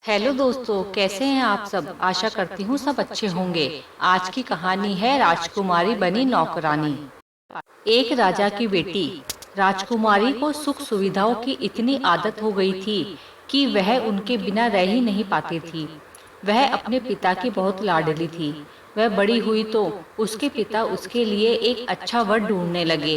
Hello दोस्तों, कैसे हैं आप सब। आशा करती हूँ सब अच्छे होंगे। आज की कहानी है राजकुमारी बनी नौकरानी। एक राजा की बेटी राजकुमारी को सुख सुविधाओं की इतनी आदत हो गई थी कि वह उनके बिना रह ही नहीं पाती थी। वह अपने पिता की बहुत लाडली थी। वह बड़ी हुई तो उसके पिता उसके लिए एक अच्छा वर ढूंढने लगे।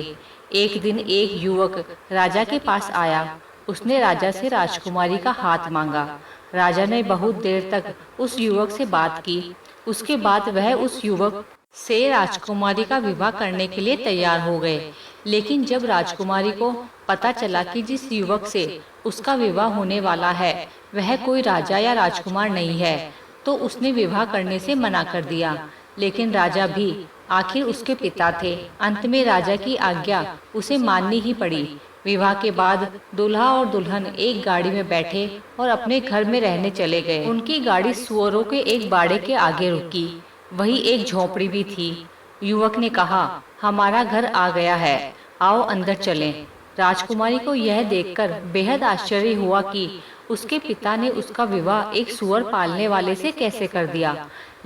एक दिन एक युवक राजा के पास आया। उसने राजा से राजकुमारी का हाथ मांगा। राजा ने बहुत देर तक उस युवक से बात की। उसके बाद वह उस युवक से राजकुमारी का विवाह करने के लिए तैयार हो गए। लेकिन जब राजकुमारी को पता चला कि जिस युवक से उसका विवाह होने वाला है वह कोई राजा या राजकुमार नहीं है, तो उसने विवाह करने से मना कर दिया। लेकिन राजा भी आखिर उसके पिता थे। अंत में राजा की आज्ञा उसे माननी ही पड़ी। विवाह के बाद दूल्हा और दुल्हन एक गाड़ी में बैठे और अपने घर में रहने चले गए। उनकी गाड़ी सुअरों के एक बाड़े के आगे रुकी। वही एक झोपड़ी भी थी। युवक ने कहा, हमारा घर आ गया है, आओ अंदर चलें। राजकुमारी को यह देखकर बेहद आश्चर्य हुआ कि उसके पिता ने उसका विवाह एक सुअर पालने वाले से कैसे कर दिया।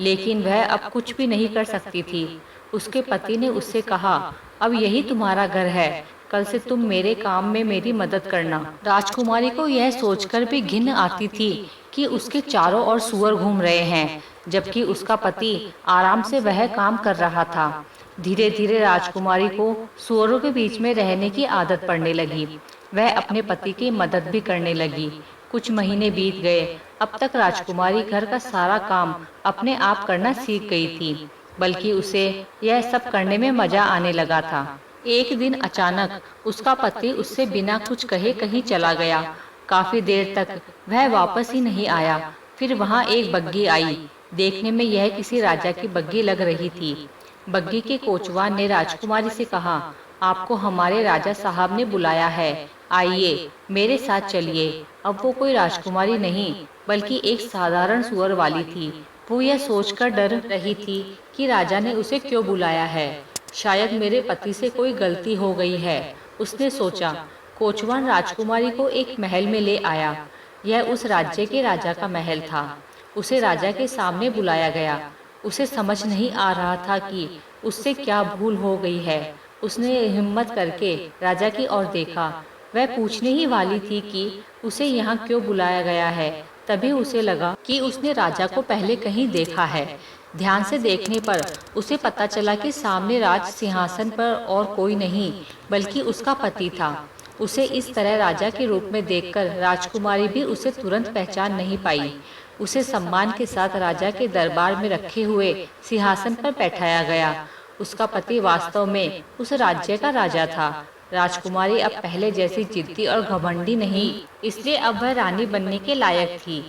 लेकिन वह अब कुछ भी नहीं कर सकती थी। उसके पति ने उससे कहा, अब यही तुम्हारा घर है, कल से तुम मेरे काम में मेरी मदद करना। राजकुमारी को यह सोचकर भी घिन आती थी कि उसके चारों ओर सुअर घूम रहे हैं, जबकि उसका पति आराम से वह काम कर रहा था। धीरे धीरे राजकुमारी को सुअरों के बीच में रहने की आदत पड़ने लगी। वह अपने पति की मदद भी करने लगी। कुछ महीने बीत गए। अब तक राजकुमारी घर का सारा काम अपने आप करना सीख गई थी, बल्कि उसे यह सब करने में मजा आने लगा था। एक दिन अचानक उसका पति उससे बिना कुछ कहे कहीं चला गया। काफी देर तक वह वापस ही नहीं आया। फिर वहां एक बग्घी आई। देखने में यह किसी राजा की बग्घी लग रही थी। बग्घी के कोचवान ने राजकुमारी से कहा, आपको हमारे राजा साहब ने बुलाया है, आइए मेरे साथ चलिए। अब वो कोई राजकुमारी नहीं बल्कि एक साधारण सुअर वाली थी। वो यह सोचकर डर रही थी कि राजा ने उसे क्यों बुलाया है। शायद मेरे पति से कोई गलती हो गई है, उसने सोचा। कोचवान राजकुमारी को एक महल में ले आया। यह उस राज्य के राजा का महल था। उसे राजा के सामने बुलाया गया। उसे समझ नहीं आ रहा था कि उससे क्या भूल हो गई है। उसने हिम्मत करके राजा की ओर देखा। वह पूछने ही वाली थी कि उसे यहाँ क्यों बुलाया गया है। तभी उसे लगा कि उसने राजा को पहले कहीं देखा है। ध्यान से देखने पर उसे पता चला कि सामने राज सिंहासन पर और कोई नहीं बल्कि उसका पति था। उसे इस तरह राजा के रूप में देखकर राजकुमारी भी उसे तुरंत पहचान नहीं पाई। उसे सम्मान के साथ राजा के दरबार में रखे हुए सिंहासन पर बैठाया गया। उसका पति वास्तव में उस राज्य का राजा था। राजकुमारी अब पहले जैसी जिद्दी और घमंडी नहीं, इसलिए अब वह रानी बनने के लायक थी।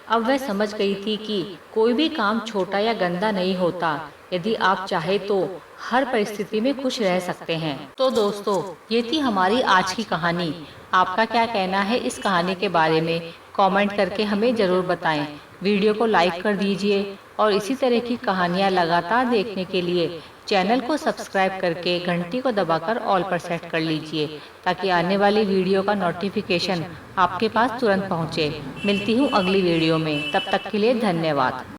अब वह समझ गई थी कि कोई भी काम छोटा या गंदा नहीं होता। यदि आप चाहे तो हर परिस्थिति में खुश रह सकते हैं। तो दोस्तों, ये थी हमारी आज की कहानी। आपका क्या कहना है इस कहानी के बारे में? कमेंट करके हमें जरूर बताएं। वीडियो को लाइक कर दीजिए और इसी तरह की कहानियाँ लगातार देखने के लिए चैनल को सब्सक्राइब करके घंटी को दबाकर ऑल पर सेट कर लीजिए, ताकि आने वाली वीडियो का नोटिफिकेशन आपके पास तुरंत पहुंचे। मिलती हूं अगली वीडियो में, तब तक के लिए धन्यवाद।